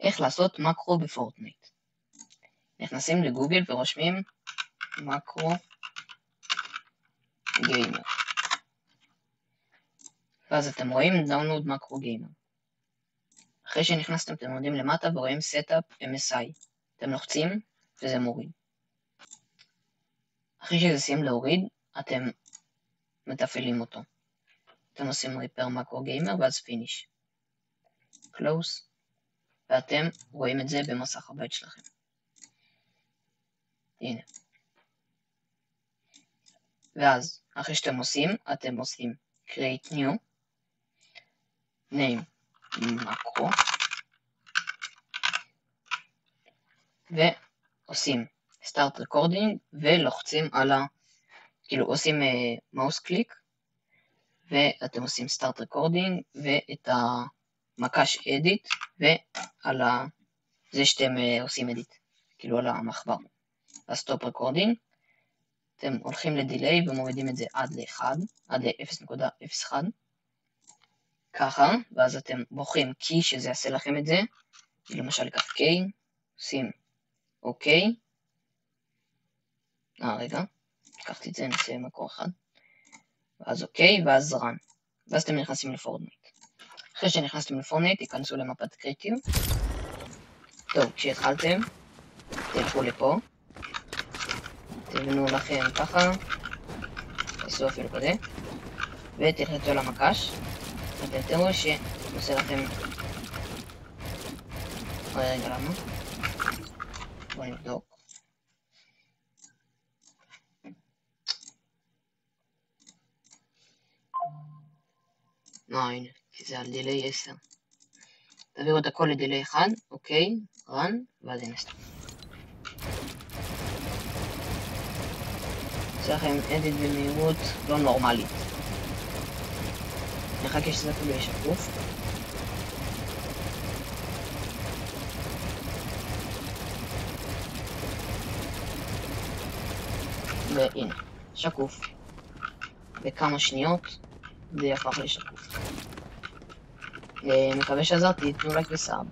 איך לעשות מקרו בפורטנייט. נכנסים לגוגל ורושמים מקרו גיימר. ואז אתם רואים דאונלוד מקרו גיימר. אחרי שנכנסתם אתם עומדים למטה ורואים Setup MSI. אתם לוחצים וזה מוריד. אחרי שזה סיים להוריד, אתם מתפעלים אותו. אתם עושים ריפר מקרו גיימר ואז פיניש. קלוס. ואתם רואים את זה במסך הבית שלכם. הנה. ואז, אחרי שאתם עושים, אתם עושים create new, name מקרו, ועושים start recording, ולוחצים על כאילו עושים mouse click, ואתם עושים start recording, ואת המקש edit, ועל זה שאתם עושים edit, כאילו על המחבר. ל-stop recording, אתם הולכים לדיליי ומורידים את זה עד ל-1, עד ל-0.01, ככה, ואז אתם בוחרים key שזה יעשה לכם את זה, למשל כף K, עושים OK, רגע, לקחתי את זה, נעשה מקור אחד, ואז OK, ואז run, ואז אתם נכנסים לפורטנייט. אחרי שנכנסתם לפורטנייט, תיכנסו למפת קריטיות. טוב, כשהתחלתם, תלכו לפה, תבנו לכם ככה, תעשו אפילו כזה, ותלחצו על המקש, אתם תראו שעושה לכם... רגע, למה? בואו נבדוק. הנה, כי זה על דיליי 10. תעבירו את הכל לדיליי 1, אוקיי, run, ואז הנה סתם. עושה לכם edit במהירות לא נורמלית. נחכה שזה אפילו יהיה שקוף. והנה, שקוף. בכמה שניות זה יהפך לשקוף. מקווה שעזרתי, תנו לייק וסאב.